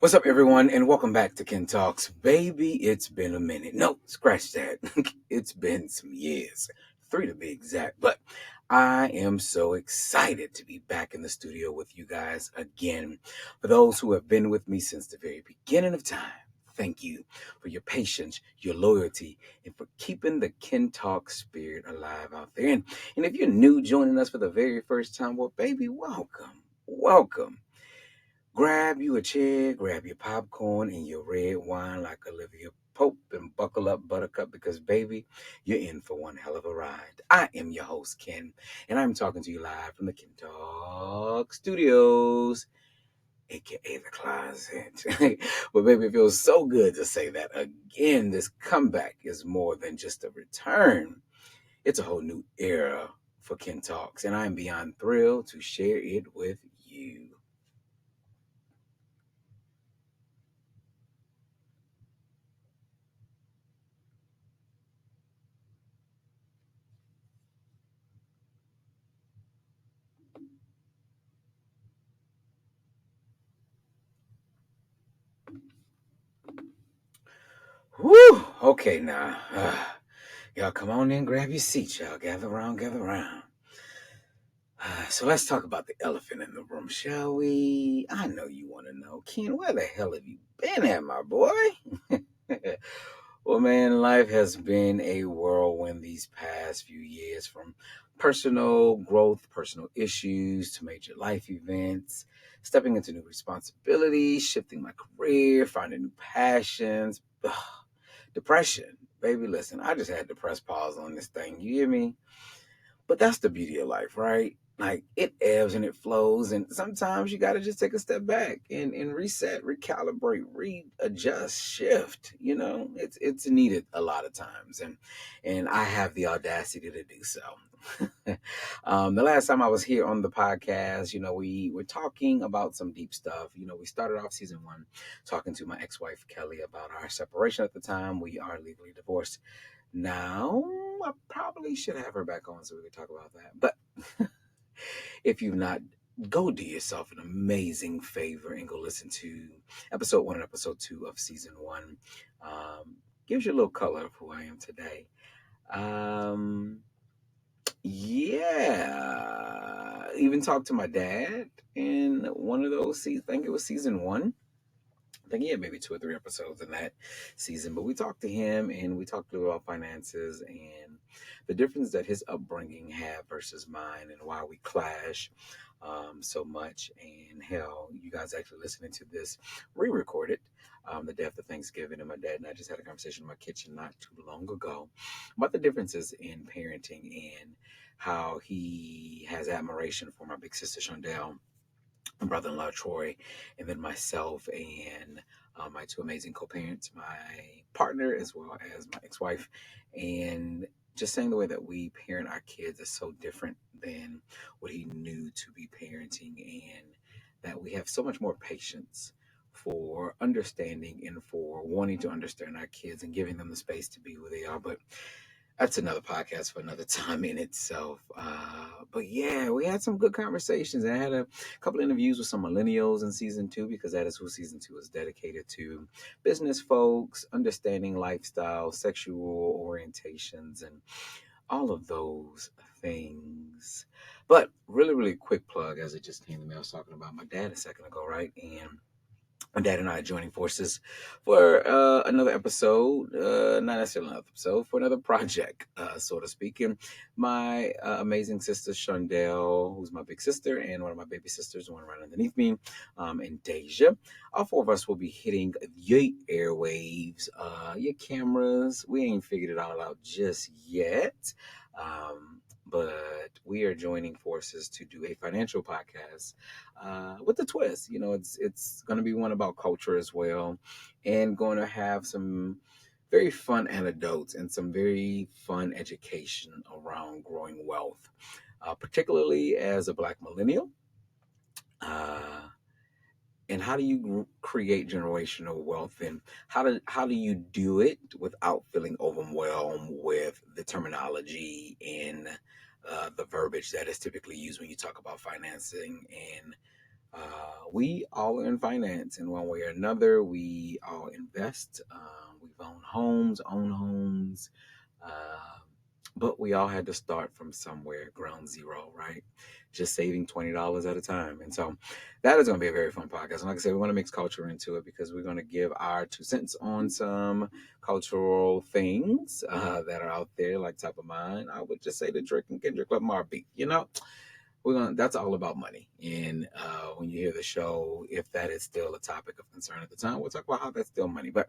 What's up, everyone, and welcome back to KennTalks. Baby, it's been a minute. No, scratch that. It's been some years, 3 to be exact. But I am so excited to be back in the studio with you guys again. For those who have been with me since the very beginning of time, thank you for your patience, your loyalty, and for keeping the KennTalks spirit alive out there. And if you're new joining us for the very first time, well, baby, welcome. Welcome. Grab you a chair, grab your popcorn and your red wine like Olivia Pope, and buckle up, Buttercup, because baby, you're in for one hell of a ride. I am your host, Ken, and I'm talking to you live from the Ken Talk Studios, aka the closet. But baby, it feels so good to say that again. This comeback is more than just a return. It's a whole new era for Ken Talks, and I'm beyond thrilled to share it with you. Whew. Okay, now. Y'all come on in, grab your seats, y'all. Gather around, gather around. So let's talk about the elephant in the room, shall we? I know you want to know. Ken, where the hell have you been at, my boy? Well, man, life has been a whirlwind these past few years, from personal growth, personal issues, to major life events, stepping into new responsibilities, shifting my career, finding new passions. Depression. Baby, listen, I just had to press pause on this thing. You hear me? But that's the beauty of life, right? Like, it ebbs and it flows, and sometimes you got to just take a step back and reset, recalibrate, readjust, shift. It's needed a lot of times, and I have the audacity to do so. The last time I was here on the podcast, we were talking about some deep stuff. We started off season 1 talking to my ex-wife Kelly about our separation at the time. We are legally divorced now. I probably should have her back on so we could talk about that. But if you've not, go do yourself an amazing favor and go listen to episode 1 and episode 2 of season 1. Gives you a little color of who I am today. Yeah. Even talked to my dad in one of those seasons. I think it was season 1. I think he had maybe 2 or 3 episodes in that season, but we talked to him and we talked about finances and the difference that his upbringing had versus mine, and why we clash so much. And hell, you guys actually listening to this re-recorded the day after Thanksgiving, and my dad and I just had a conversation in my kitchen not too long ago about the differences in parenting and how he has admiration for my big sister Shondell, my brother-in-law Troy, and then myself and my 2 amazing co-parents, my partner as well as my ex-wife, and just saying the way that we parent our kids is so different than what he knew to be parenting, and that we have so much more patience for understanding and for wanting to understand our kids and giving them the space to be who they are. But that's another podcast for another time in itself. But yeah, we had some good conversations. I had a couple interviews with some millennials in season 2, because that is who season 2 is dedicated to: business folks, understanding lifestyle, sexual orientations, and all of those things. But really, really quick plug, as it just came to me. I was talking about my dad a second ago, right? And my dad and I are joining forces for another episode, not necessarily another episode, for another project, so to speak. And my amazing sister, Shondell, who's my big sister, and one of my baby sisters, one right underneath me, and Deja. All 4 of us will be hitting your airwaves, your cameras. We ain't figured it all out just yet. But we are joining forces to do a financial podcast with a twist. It's going to be one about culture as well, and going to have some very fun anecdotes and some very fun education around growing wealth, particularly as a Black millennial. Uh, and how do you create generational wealth, and how do you do it without feeling overwhelmed with the terminology and the verbiage that is typically used when you talk about financing and We all are in finance in one way or another. We all invest. We've own homes, uh, but we all had to start from somewhere, ground zero, right? Just saving $20 at a time. And so that is going to be a very fun podcast. And like I said, we want to mix culture into it because we're going to give our 2 cents on some cultural things that are out there, like top of mind. I would just say the Drake and Kendrick Lamar beat. That's all about money. And when you hear the show, if that is still a topic of concern at the time, we'll talk about how that's still money. But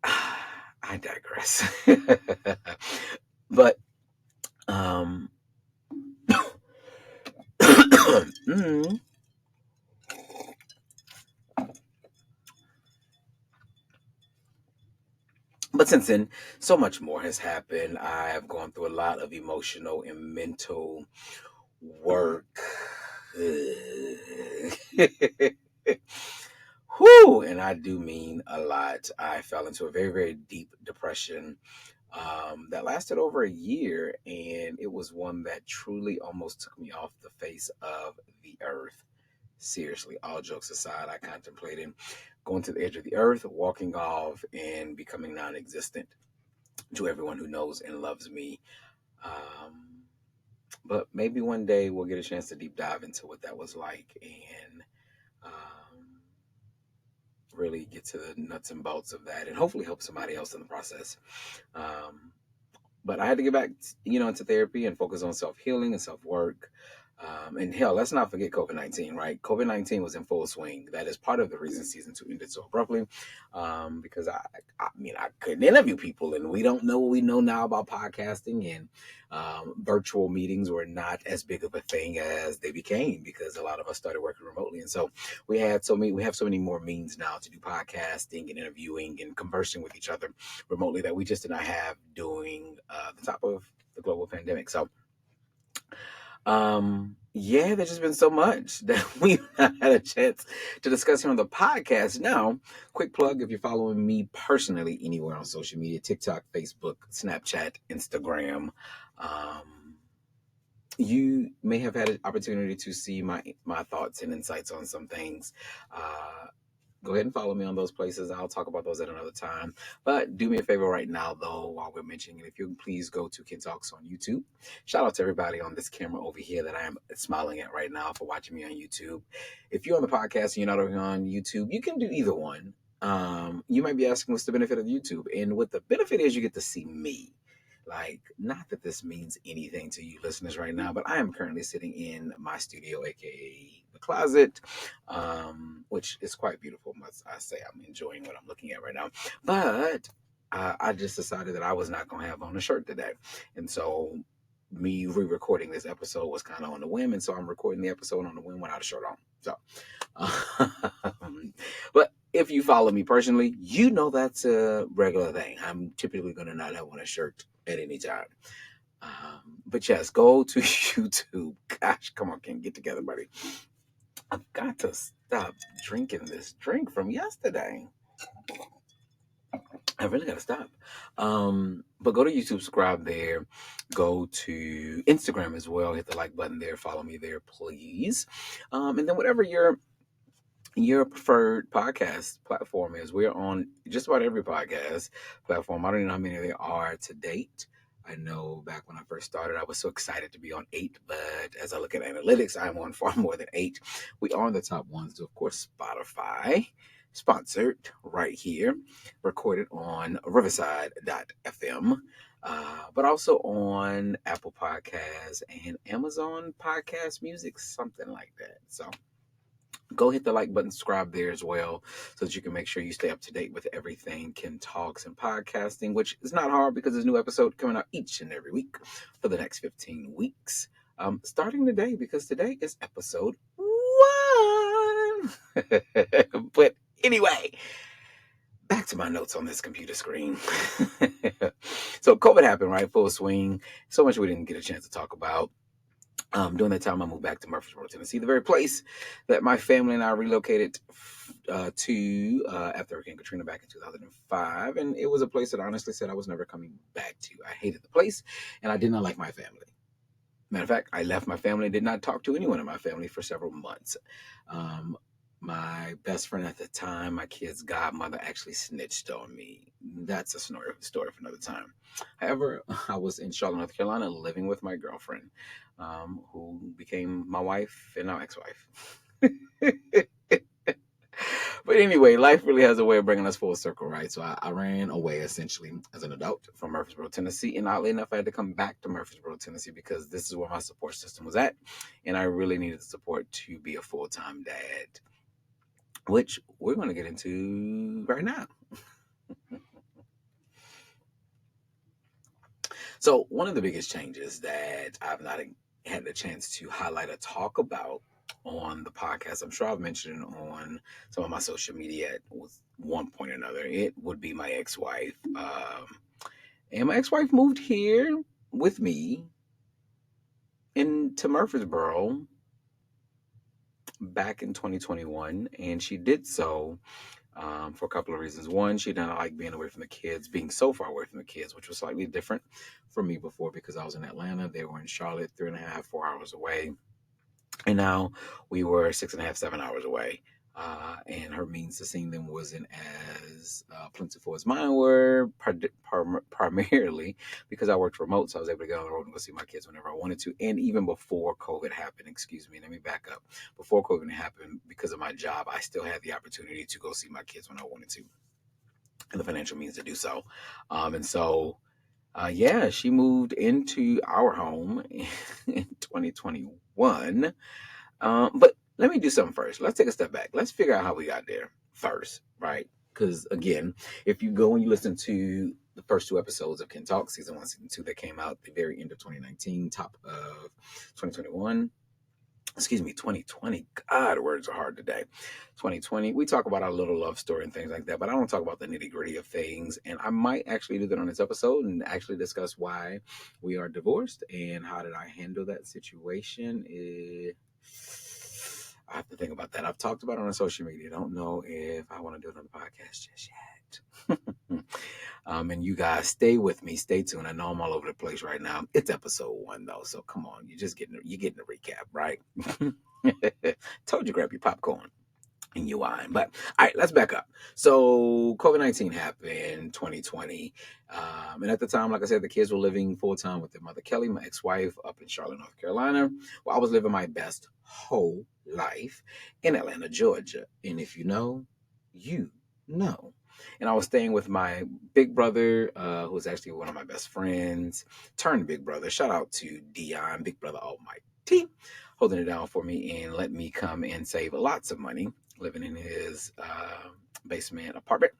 I digress. But um mm, but since then, so much more has happened. I have gone through a lot of emotional and mental work. Whew, and I do mean a lot. I fell into a very, very deep depression that lasted over a year, and it was one that truly almost took me off the face of the earth. Seriously, all jokes aside, I contemplated going to the edge of the earth, walking off, and becoming non existent to everyone who knows and loves me. Um, but maybe one day we'll get a chance to deep dive into what that was like and really get to the nuts and bolts of that and hopefully help somebody else in the process. Um, but I had to get back, into therapy and focus on self healing and self work. And hell, let's not forget COVID-19, right? COVID-19 was in full swing. That is part of the reason season 2 ended so abruptly, because I mean, I couldn't interview people, and we don't know what we know now about podcasting, and virtual meetings were not as big of a thing as they became because a lot of us started working remotely, and so we have so many more means now to do podcasting and interviewing and conversing with each other remotely that we just did not have during the top of the global pandemic. So yeah, there's just been so much that we've not had a chance to discuss here on the podcast. Now, quick plug, if you're following me personally anywhere on social media, TikTok, Facebook, Snapchat, Instagram, um, you may have had an opportunity to see my thoughts and insights on some things. Go ahead and follow me on those places. I'll talk about those at another time. But do me a favor right now, though, while we're mentioning it, if you can please go to KennTalks on YouTube. Shout out to everybody on this camera over here that I am smiling at right now for watching me on YouTube. If you're on the podcast and you're not over on YouTube, you can do either one. You might be asking what's the benefit of YouTube. And what the benefit is, you get to see me. Like, not that this means anything to you listeners right now, but I am currently sitting in my studio, aka the closet, which is quite beautiful. Must I say, I'm enjoying what I'm looking at right now. But I just decided that I was not going to have on a shirt today, and so me re-recording this episode was kind of on the whim, and so I'm recording the episode on the whim without a shirt on. So, but if you follow me personally, you know that's a regular thing. I'm typically going to not have on a shirt at any time. But yes, go to YouTube. Gosh, come on, Ken, get together, buddy. I've got to stop drinking this drink from yesterday. I really got to stop. But go to YouTube, subscribe there. Go to Instagram as well. Hit the like button there. Follow me there, please. And then whatever your preferred podcast platform is, we're on just about every podcast platform. I don't even know how many there are to date. I know back when I first started, I was so excited to be on 8, but as I look at analytics, I'm on far more than 8. We are on the top ones, so of course, Spotify, sponsored right here, recorded on Riverside.fm, but also on Apple Podcasts and Amazon Podcast Music, something like that. So go hit the like button, subscribe there as well, so that you can make sure you stay up to date with everything Ken Talks and podcasting, which is not hard because there's a new episode coming out each and every week for the next 15 weeks. Starting today, because today is episode 1. But anyway, back to my notes on this computer screen. So COVID happened, right? Full swing. So much we didn't get a chance to talk about. During that time, I moved back to Murfreesboro, Tennessee, the very place that my family and I relocated to after Hurricane Katrina back in 2005. And it was a place that I honestly said I was never coming back to. I hated the place, and I did not like my family. Matter of fact, I left my family and did not talk to anyone in my family for several months. Um, my best friend at the time, my kid's godmother, actually snitched on me. That's a story for another time. However, I was in Charlotte, North Carolina, living with my girlfriend, who became my wife and now ex-wife. But anyway, life really has a way of bringing us full circle, right? So I ran away essentially as an adult from Murfreesboro, Tennessee. And oddly enough, I had to come back to Murfreesboro, Tennessee because this is where my support system was at. And I really needed the support to be a full-time dad, which we're going to get into right now. So one of the biggest changes that I've not had the chance to highlight or talk about on the podcast, I'm sure I've mentioned it on some of my social media at one point or another, it would be my ex-wife. And my ex-wife moved here with me into Murfreesboro back in 2021, and she did so for a couple of reasons. One, she didn't like being away from the kids, being so far away from the kids, which was slightly different from me before because I was in Atlanta. They were in Charlotte, 3.5, 4 hours away. And now we were 6.5, 7 hours away. And her means to seeing them wasn't as plentiful as mine were, primarily because I worked remote, so I was able to get on the road and go see my kids whenever I wanted to. And even before COVID happened, excuse me, let me back up. Before COVID happened, because of my job, I still had the opportunity to go see my kids when I wanted to, and the financial means to do so. Yeah, she moved into our home in 2021. But let me do something first. Let's take a step back. Let's figure out how we got there first, right? Because again, if you go and you listen to the first two episodes of KennTalks, season 1, season 2, that came out at the very end of 2019, top of 2021. Excuse me, 2020. God, words are hard today. 2020. We talk about our little love story and things like that, but I don't talk about the nitty gritty of things. And I might actually do that on this episode and actually discuss why we are divorced and how did I handle that situation. I have to think about that. I've talked about it on social media. Don't know if I want to do it on the podcast just yet. And you guys stay with me, stay tuned. I know I'm all over the place right now. It's episode 1 though, so come on, you're getting a recap, right? Told you grab your popcorn and your wine. But all right, let's back up. So COVID-19 happened 2020. And at the time, like I said, the kids were living full-time with their mother Kelly, my ex-wife, up in Charlotte, North Carolina. Well, I was living my best whole life in Atlanta, Georgia. And if you know, you know. And I was staying with my big brother, who was actually one of my best friends, turned big brother. Shout out to Dion, Big Brother Almighty, holding it down for me and let me come and save lots of money living in his basement apartment.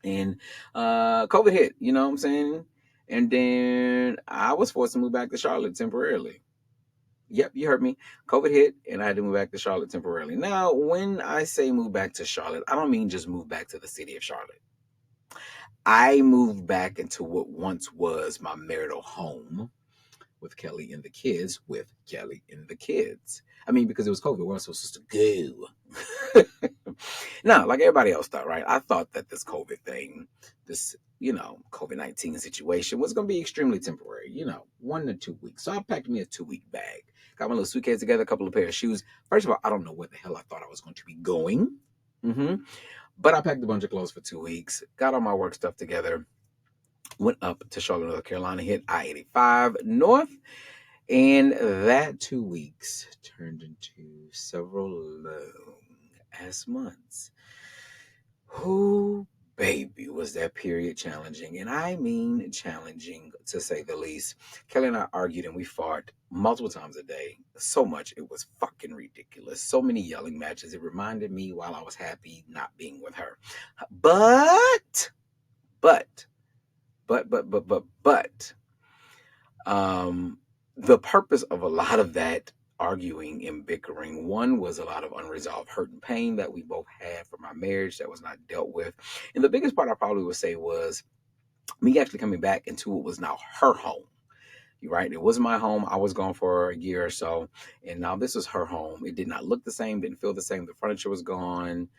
And COVID hit, you know what I'm saying? And then I was forced to move back to Charlotte temporarily. Yep, you heard me. COVID hit, and I had to move back to Charlotte temporarily. Now, when I say move back to Charlotte, I don't mean just move back to the city of Charlotte. I moved back into what once was my marital home with Kelly and the kids, I mean, because it was COVID, we weren't supposed to go. Now, like everybody else thought, right? I thought that this COVID thing, this, COVID-19 situation was going to be extremely temporary, 1 to 2 weeks. So I packed me a 2-week bag, got my little suitcase together, a couple of pair of shoes. First of all, I don't know where the hell I thought I was going to be going. But I packed a bunch of clothes for 2 weeks, got all my work stuff together, went up to Charlotte, North Carolina, hit I-85 North. And that 2 weeks turned into several long-ass months. Oh, baby, was that period challenging. And I mean challenging, to say the least. Kelly and I argued and we fought multiple times a day. So much, it was fucking ridiculous. So many yelling matches. It reminded me while I was happy not being with her. But, the purpose of a lot of that arguing and bickering, one, was a lot of unresolved hurt and pain that we both had from our marriage that was not dealt with. And the biggest part I probably would say was me actually coming back into what was now her home. You're right. It wasn't my home. I was gone for a year or so. And now this is her home. It did not look the same, didn't feel the same. The furniture was gone.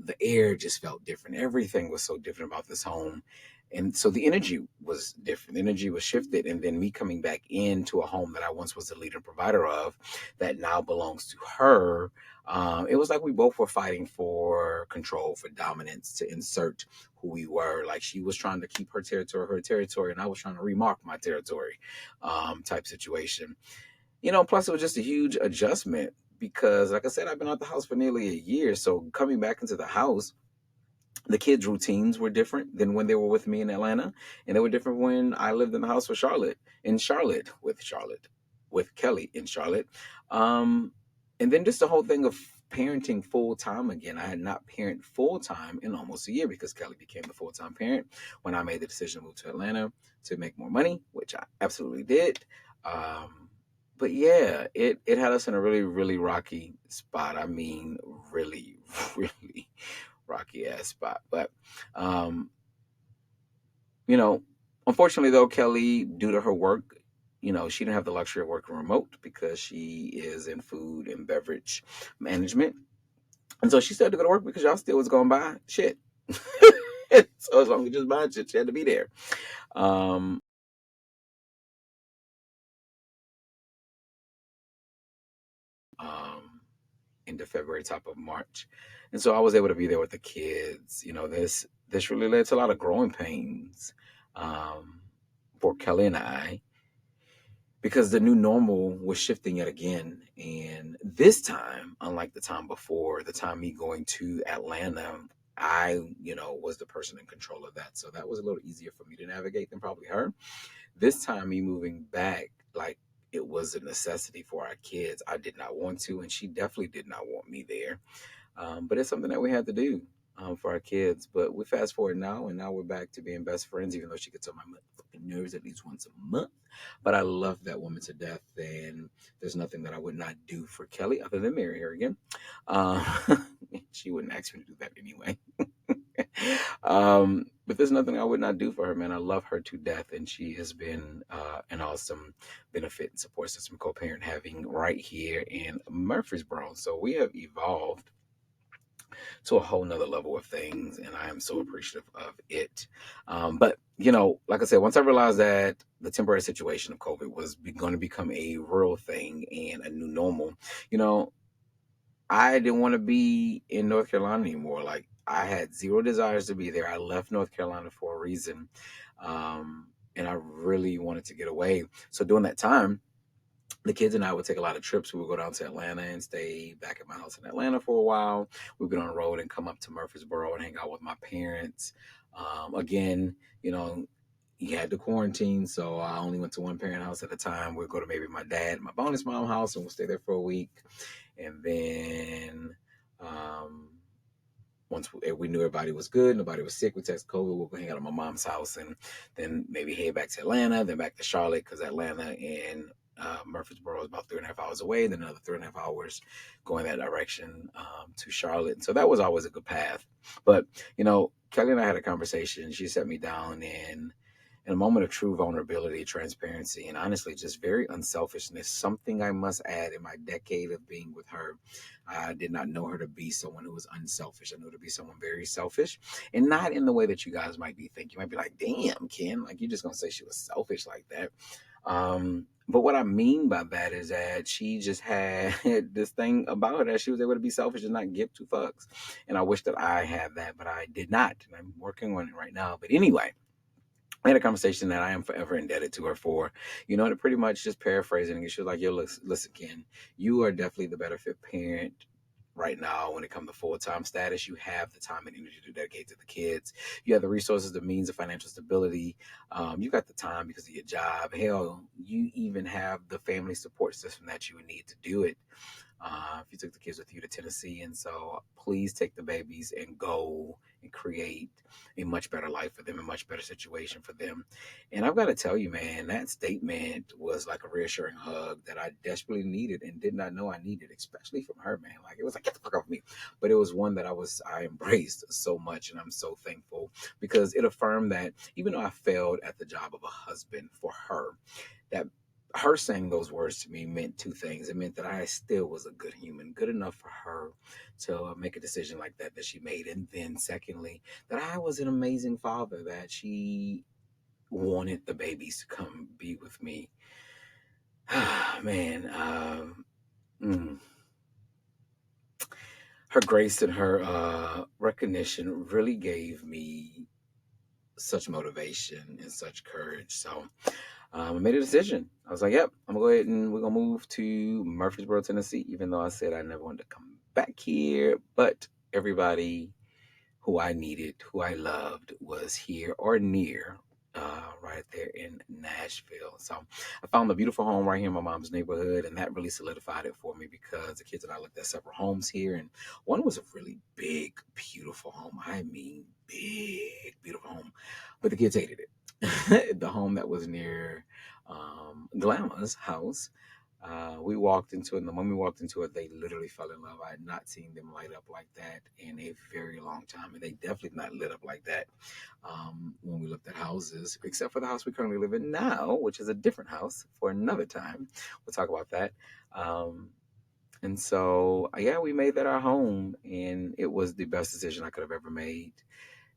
The air just felt different. Everything was so different about this home. And so the energy was different. The energy was shifted. And then me coming back into a home that I once was the leader and provider of, that now belongs to her. It was like we both were fighting for control, for dominance, to insert who we were. Like she was trying to keep her territory, and I was trying to remark my territory, type situation. Plus it was just a huge adjustment because, like I said, I've been out the house for nearly a year. So coming back into the house, the kids' routines were different than when they were with me in Atlanta, and they were different when I lived in the house with Charlotte, with Kelly in Charlotte. Um, and then just the whole thing of parenting full time again. I had not parented full time in almost a year because Kelly became the full time parent when I made the decision to move to Atlanta to make more money, which I absolutely did. But yeah, it had us in a really, really rocky spot. I mean, really, really rocky ass spot. But um, you know, unfortunately though, Kelly, due to her work, she didn't have the luxury of working remote because she is in food and beverage management. And so she started to go to work because y'all still was going by shit. So as long as just buying shit, she had to be there. Um, um, Into February, top of March. And so I was able to be there with the kids. This really led to a lot of growing pains, um, for Kelly and I, because the new normal was shifting yet again. And this time, unlike the time before, the time me going to Atlanta, I, was the person in control of that. So that was a little easier for me to navigate than probably her. This time, me moving back, like, it was a necessity for our kids. I did not want to, and she definitely did not want me there. But it's something that we had to do, for our kids. But we fast forward now, and now we're back to being best friends, even though she gets on my motherfucking nerves at least once a month. But I love that woman to death, and there's nothing that I would not do for Kelly other than marry her again. Uh, she wouldn't ask me to do that anyway. But there's nothing I would not do for her, man. I love her to death, and she has been, an awesome benefit and support system co-parent having right here in Murfreesboro. So we have evolved to a whole nother level of things, and I am so appreciative of it. But like I said, once I realized that the temporary situation of COVID was going to become a real thing and a new normal, you know, I didn't want to be in North Carolina anymore. Like, I had zero desires to be there. I left North Carolina for a reason, and I really wanted to get away. So during that time, the kids and I would take a lot of trips. We would go down to Atlanta and stay back at my house in Atlanta for a while. We'd get on the road and come up to Murfreesboro and hang out with my parents. Again, you know, you had to quarantine, so I only went to one parent house at a time. We'd go to maybe my dad, my bonus mom house, and we'll stay there for a week. And then, um, once we knew everybody was good, nobody was sick, we tested COVID, we'll go hang out at my mom's house, and then maybe head back to Atlanta, then back to Charlotte, because Atlanta and, Murfreesboro is about 3.5 hours away, then another 3.5 hours going that direction, to Charlotte. And so that was always a good path. But, Kelly and I had a conversation. She set me down, and in a moment of true vulnerability, transparency, and honestly, just very unselfishness, something I must add in my decade of being with her. I did not know her to be someone who was unselfish. I knew her to be someone very selfish, and not in the way that you guys might be thinking. You might be like, damn, Ken, like, you're just going to say she was selfish like that. But what I mean by that is that she just had this thing about her that she was able to be selfish and not give two fucks. And I wish that I had that, but I did not. And I'm working on it right now. But anyway, I had a conversation that I am forever indebted to her for, to pretty much just paraphrasing. And she was like, yo, listen, Ken, you are definitely the better fit parent right now when it comes to full-time status. You have the time and energy to dedicate to the kids. You have the resources, the means of financial stability. You got the time because of your job. Hell, you even have the family support system that you would need to do it, if you took the kids with you to Tennessee. And so please take the babies and go and create a much better life for them, a much better situation for them. And I've got to tell you, man, that statement was like a reassuring hug that I desperately needed and did not know I needed, especially from her, man. Like, it was like, get the fuck off me. But it was one that I embraced so much. And I'm so thankful because it affirmed that even though I failed at the job of a husband for her, that her saying those words to me meant two things. It meant that I still was a good human, good enough for her to make a decision like that she made. And then secondly, that I was an amazing father, that she wanted the babies to come be with me. Man, her grace and her recognition really gave me such motivation and such courage. So I made a decision. I was like, yep, I'm gonna go ahead and we're gonna move to Murfreesboro, Tennessee, even though I said I never wanted to come back here. But everybody who I needed, who I loved, was here or near, right there in Nashville. So I found a beautiful home right here in my mom's neighborhood, and that really solidified it for me because the kids and I looked at several homes here, and one was a really big, beautiful home. I mean, big, beautiful home, but the kids hated it. The home that was near Glamour's house, we walked into it, and the moment we walked into it, they literally fell in love. I had not seen them light up like that in a very long time, and they definitely not lit up like that when we looked at houses, except for the house we currently live in now, which is a different house for another time. We'll talk about that. And so, yeah, we made that our home, and it was the best decision I could have ever made.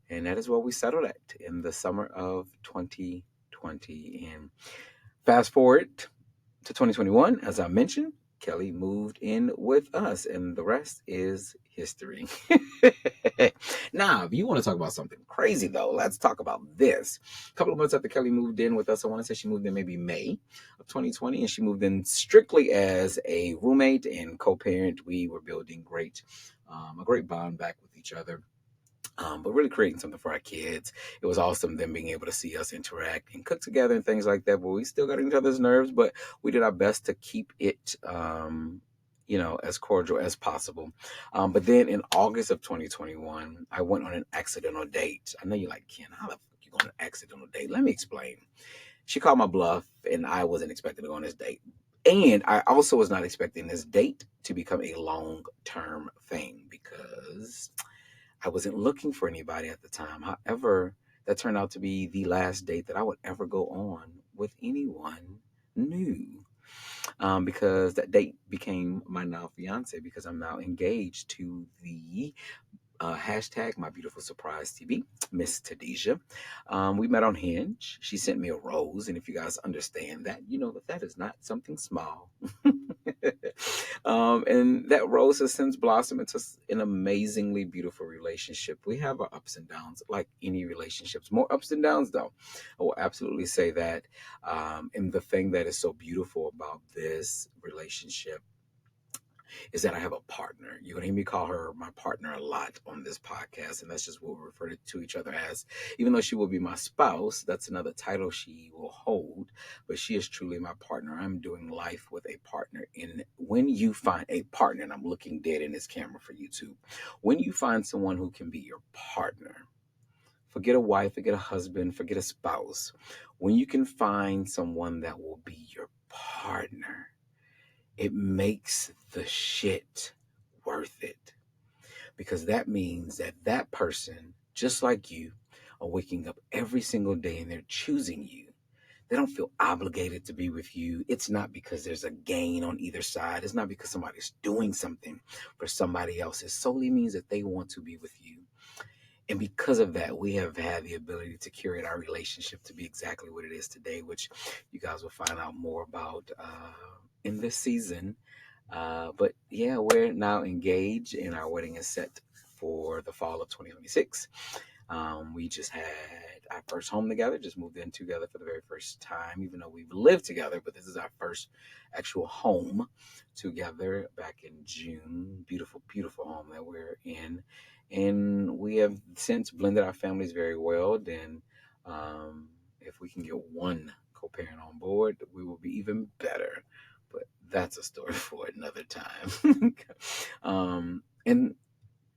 And that is where we settled at in the summer of 2020. And fast forward to 2021, as I mentioned, Kelly moved in with us, and the rest is history. Now, if you want to talk about something crazy, though, let's talk about this. A couple of months after Kelly moved in with us, I want to say she moved in maybe May of 2020, and she moved in strictly as a roommate and co-parent. We were building a great bond back with each other. But really creating something for our kids. It was awesome them being able to see us interact and cook together and things like that. But we still got each other's nerves, but we did our best to keep it, as cordial as possible. But then in August of 2021, I went on an accidental date. I know you're like, Ken, how the fuck you go on an accidental date? Let me explain. She called my bluff, and I wasn't expecting to go on this date. And I also was not expecting this date to become a long-term thing because I wasn't looking for anybody at the time. However, that turned out to be the last date that I would ever go on with anyone new. Because that date became my now fiance because I'm now engaged to the hashtag my beautiful surprise TV, Miss Tadeja. We met on Hinge. She sent me a rose, and if you guys understand that, you know that that is not something small. And that rose has since blossomed into an amazingly beautiful relationship. We have our ups and downs, like any relationships. More ups and downs, though. I will absolutely say that. And the thing that is so beautiful about this relationship is that I have a partner. You're gonna hear me call her my partner a lot on this podcast, and that's just what we refer to each other as. Even though she will be my spouse, that's another title she will hold, but she is truly my partner. I'm doing life with a partner. And when you find a partner, and I'm looking dead in this camera for YouTube, when you find someone who can be your partner, forget a wife, forget a husband, forget a spouse. When you can find someone that will be your partner, it makes the shit worth it. Because that means that that person, just like you, are waking up every single day and they're choosing you. They don't feel obligated to be with you. It's not because there's a gain on either side. It's not because somebody's doing something for somebody else. It solely means that they want to be with you. And because of that, we have had the ability to curate our relationship to be exactly what it is today, which you guys will find out more about in this season. But yeah, we're now engaged, and our wedding is set for the fall of 2026. We just had our first home together, just moved in together for the very first time, even though we've lived together, but this is our first actual home together back in June. Beautiful, beautiful home that we're in. And we have since blended our families very well. Then, if we can get one co-parent on board, we will be even better. But that's a story for another time. And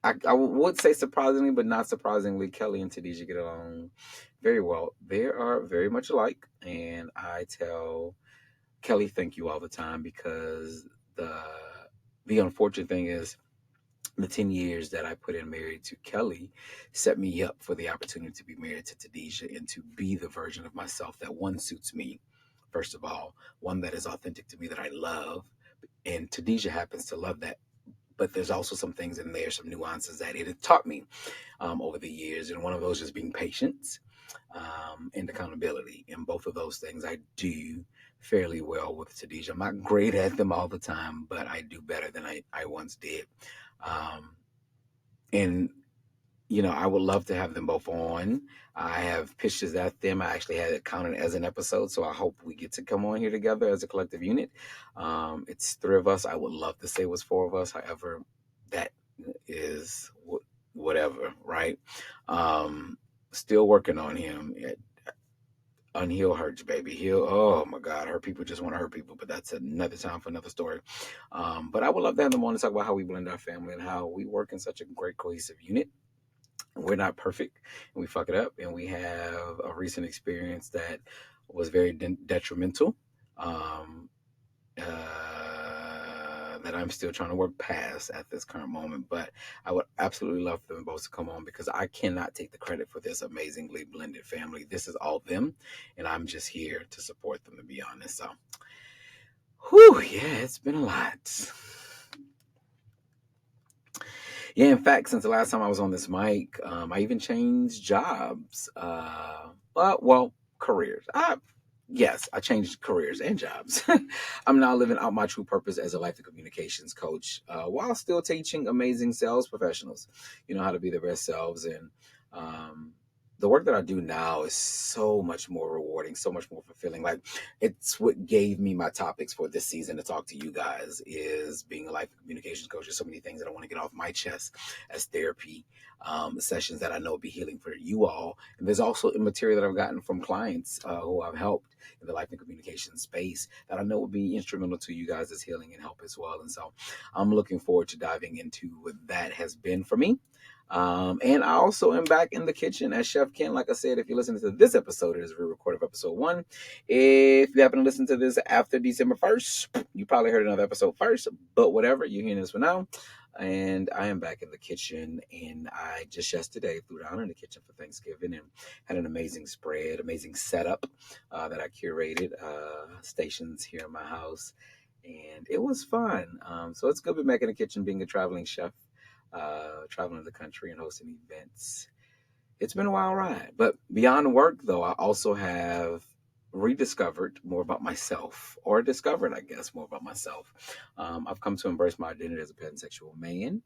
I would say surprisingly, but not surprisingly, Kelly and Tadeja get along very well. They are very much alike, and I tell Kelly thank you all the time because the unfortunate thing is the 10 years that I put in married to Kelly set me up for the opportunity to be married to Tadeja and to be the version of myself that one suits me first of all, one that is authentic to me that I love. And Tadisha happens to love that. But there's also some things in there, some nuances that it has taught me over the years. And one of those is being patient and accountability. And both of those things I do fairly well with Tadisha. I'm not great at them all the time, but I do better than I once did. Um, and I would love to have them both on. I have pitched this at them. I actually had it counted as an episode, so I hope we get to come on here together as a collective unit. It's three of us. I would love to say it was four of us. However, that is whatever, right? Still working on him. Unheal hurts, baby. Heal. Oh my God, hurt people just want to hurt people, but that's another time for another story. But I would love to have them on to talk about how we blend our family and how we work in such a great cohesive unit. We're not perfect and we fuck it up, and we have a recent experience that was very detrimental, um, that I'm still trying to work past at this current moment. But I would absolutely love for them both to come on, because I cannot take the credit for this amazingly blended family. This is all them, and I'm just here to support them, to be honest. So whew, yeah, it's been a lot. Yeah, in fact, since the last time I was on this mic, I even changed jobs. Well, careers. Yes, I changed careers and jobs. I'm now living out my true purpose as a life and communications coach, while still teaching amazing sales professionals, how to be their best selves. And um, the work that I do now is so much more rewarding, so much more fulfilling. Like, it's what gave me my topics for this season to talk to you guys, is being a life and communications coach. There's so many things that I want to get off my chest as therapy sessions that I know will be healing for you all. And there's also material that I've gotten from clients who I've helped in the life and communication space that I know will be instrumental to you guys as healing and help as well. And so I'm looking forward to diving into what that has been for me. And I also am back in the kitchen as Chef Ken. Like I said, if you're listening to this episode, it is a re-record of episode 1. If you happen to listen to this after December 1st, you probably heard another episode first, but whatever, you're hearing this for now. And I am back in the kitchen, and I just yesterday threw down in the kitchen for Thanksgiving and had an amazing spread, amazing setup that I curated, stations here in my house, and it was fun. So it's good to be back in the kitchen, being a traveling chef, traveling the country and hosting events. It's been a wild ride. But beyond work, though, I also have rediscovered more about myself, or discovered, I guess, more about myself. I've come to embrace my identity as a pansexual man,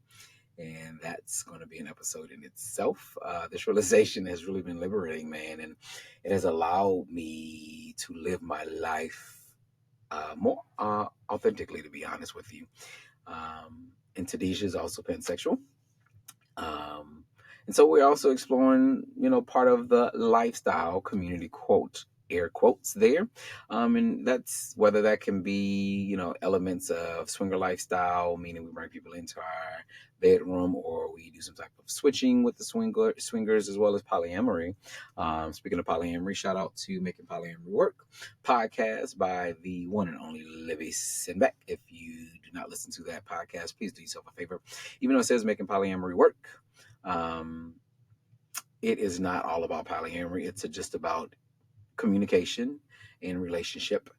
and that's going to be an episode in itself. This realization has really been liberating, man, and it has allowed me to live my life more authentically, to be honest with you. And Tadisha is also pansexual. Um, and so we're also exploring, part of the lifestyle community, quote, air quotes there. And that's whether that can be, elements of swinger lifestyle, meaning we bring people into our bedroom, or we do some type of switching with the swingers, as well as polyamory. Speaking of polyamory, shout out to Making Polyamory Work podcast by the one and only Livy Sinbeck. If you do not listen to that podcast, please do yourself a favor. Even though it says Making Polyamory Work, it is not all about polyamory. It's just about communication and relationship.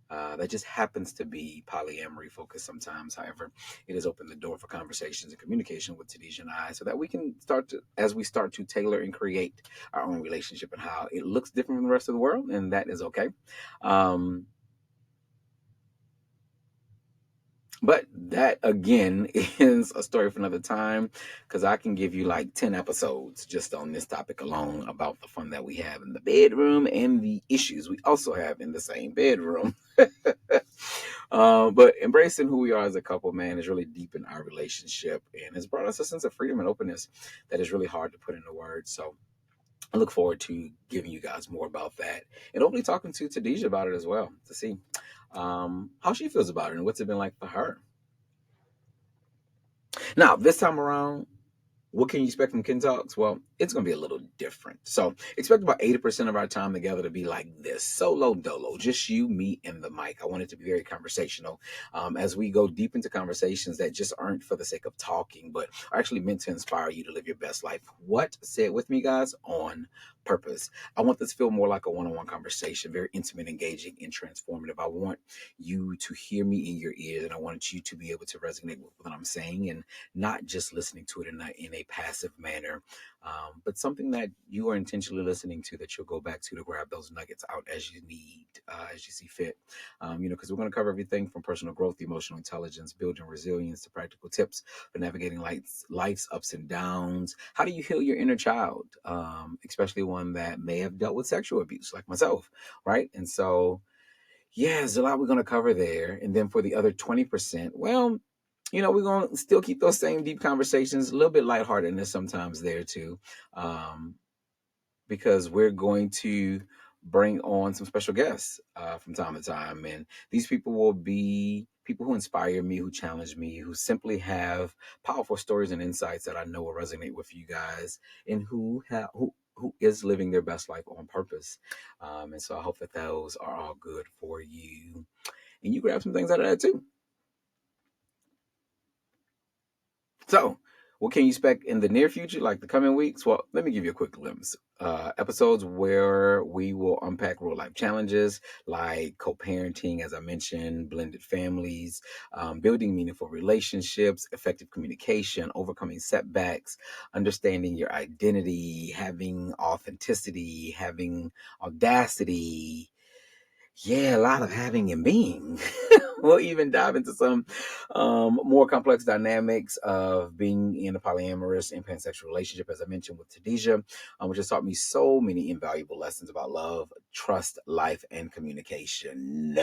That just happens to be polyamory focused sometimes. However, it has opened the door for conversations and communication with Tadisha and I, so that we can as we start to tailor and create our own relationship and how it looks different from the rest of the world, and that is okay. But that, again, is a story for another time, because I can give you like 10 episodes just on this topic alone, about the fun that we have in the bedroom and the issues we also have in the same bedroom. But embracing who we are as a couple, man, has really deepened our relationship and has brought us a sense of freedom and openness that is really hard to put into words. So I look forward to giving you guys more about that, and hopefully talking to Tadisha about it as well, to see how she feels about it and what's it been like for her. Now, this time around, what can you expect from KennTalks? Well, it's going to be a little different. So expect about 80% of our time together to be like this, solo dolo, just you, me, and the mic. I want it to be very conversational as we go deep into conversations that just aren't for the sake of talking, but are actually meant to inspire you to live your best life. What? Say it with me, guys, on purpose. I want this to feel more like a one-on-one conversation, very intimate, engaging, and transformative. I want you to hear me in your ears, and I want you to be able to resonate with what I'm saying and not just listening to it in a passive manner, but something that you are intentionally listening to that you'll go back to grab those nuggets out as you need, as you see fit. Because we're going to cover everything from personal growth, emotional intelligence, building resilience, to practical tips for navigating life's ups and downs. How do you heal your inner child, especially one that may have dealt with sexual abuse, like myself, right? And so, yeah, there's a lot we're going to cover there. And then for the other 20%, well, we're going to still keep those same deep conversations, a little bit lightheartedness sometimes there too, um, because we're going to bring on some special guests from time to time. And these people will be people who inspire me, who challenge me, who simply have powerful stories and insights that I know will resonate with you guys, and who is living their best life on purpose. And so I hope that those are all good for you. And you grab some things out of that too. So, what can you expect in the near future, like the coming weeks? Well, let me give you a quick glimpse. Episodes where we will unpack real life challenges like co parenting, as I mentioned, blended families, building meaningful relationships, effective communication, overcoming setbacks, understanding your identity, having authenticity, having audacity. Yeah, a lot of having and being. We'll even dive into some more complex dynamics of being in a polyamorous and pansexual relationship, as I mentioned with Tadisha, which has taught me so many invaluable lessons about love, trust, life, and communication.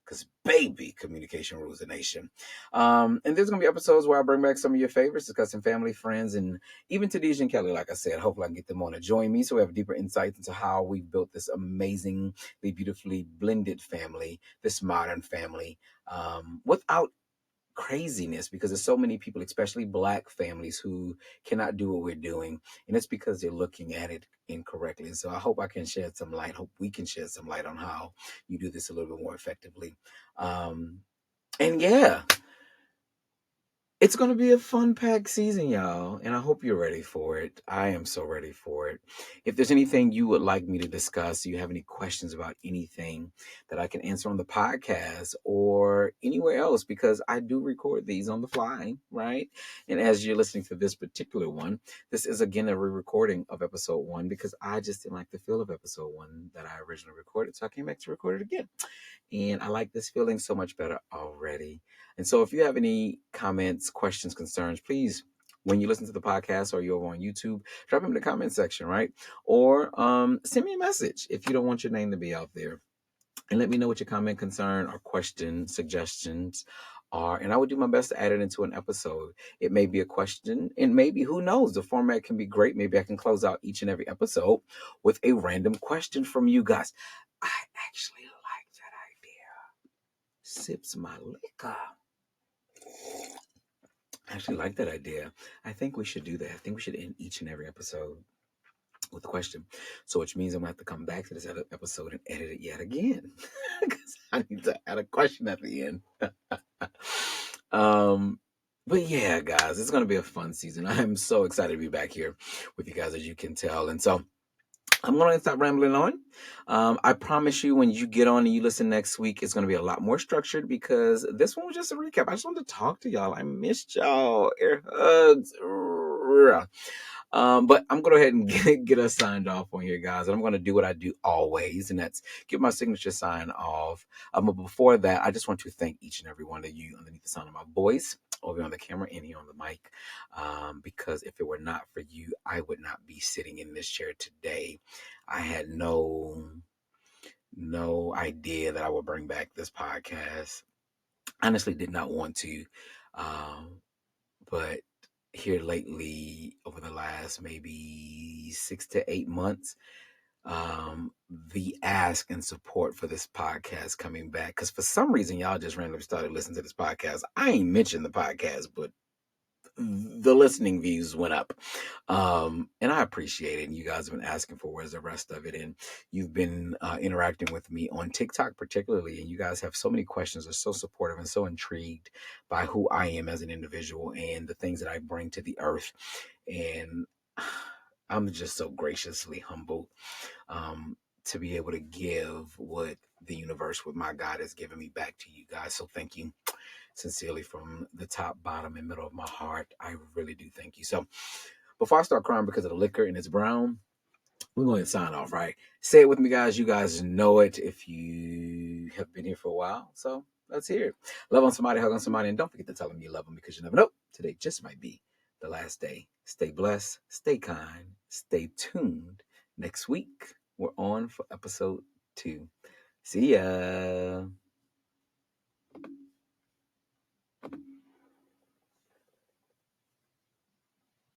Because, baby, communication rules the nation. And there's going to be episodes where I bring back some of your favorites, discussing family, friends, and even Tadisha and Kelly, like I said. Hopefully I can get them on to join me so we have deeper insights into how we've built this amazingly, beautifully blended family, this modern family, without craziness, because there's so many people, especially Black families, who cannot do what we're doing, and it's because they're looking at it incorrectly. So I hope I can shed some light. Hope we can shed some light on how you do this a little bit more effectively. And yeah, it's going to be a fun packed season, y'all, and I hope you're ready for it. I am so ready for it. If there's anything you would like me to discuss, you have any questions about anything that I can answer on the podcast or anywhere else, because I do record these on the fly, right? And as you're listening to this particular one, this is again a re-recording of episode 1, because I just didn't like the feel of episode 1 that I originally recorded, so I came back to record it again. And I like this feeling so much better already. And so if you have any comments, questions, concerns, please, when you listen to the podcast or you're over on YouTube, drop them in the comment section, right? Or send me a message if you don't want your name to be out there. And let me know what your comment, concern, or question, suggestions are. And I would do my best to add it into an episode. It may be a question, and maybe, who knows, the format can be great. Maybe I can close out each and every episode with a random question from you guys. I actually like that idea. Sips my liquor. I actually like that idea. I think we should do that. I think we should end each and every episode with a question. So, which means I'm going to have to come back to this episode and edit it yet again, because I need to add a question at the end. um, but yeah, guys, it's going to be a fun season. I am so excited to be back here with you guys, as you can tell. And so, I'm going to stop rambling on. I promise you, when you get on and you listen next week, it's going to be a lot more structured, because this one was just a recap. I just wanted to talk to y'all. I missed y'all. Air hugs. But I'm going to go ahead and get us signed off on here, guys. And I'm going to do what I do always, and that's get my signature sign off. But before that, I just want to thank each and every one of you underneath the sound of my voice, over on the camera and here on the mic. Because if it were not for you, I would not be sitting in this chair today. I had no idea that I would bring back this podcast. Honestly, did not want to. But here lately, over the last maybe 6 to 8 months, the ask and support for this podcast coming back, because for some reason y'all just randomly started listening to this podcast. I ain't mentioned the podcast, but the listening views went up. And I appreciate it. And you guys have been asking for where's the rest of it. And you've been interacting with me on TikTok, particularly. And you guys have so many questions, are so supportive and so intrigued by who I am as an individual and the things that I bring to the earth. And I'm just so graciously humbled to be able to give what the universe, what my God has given me back to you guys. So thank you sincerely from the top, bottom, and middle of my heart. I really do thank you. So before I start crying because of the liquor and it's brown, we're going to sign off, right? Say it with me, guys. You guys know it if you have been here for a while. So let's hear it. Love on somebody, hug on somebody, and don't forget to tell them you love them because you never know. Today just might be the last day. Stay blessed, stay kind, stay tuned. Next week, we're on for episode 2. See ya.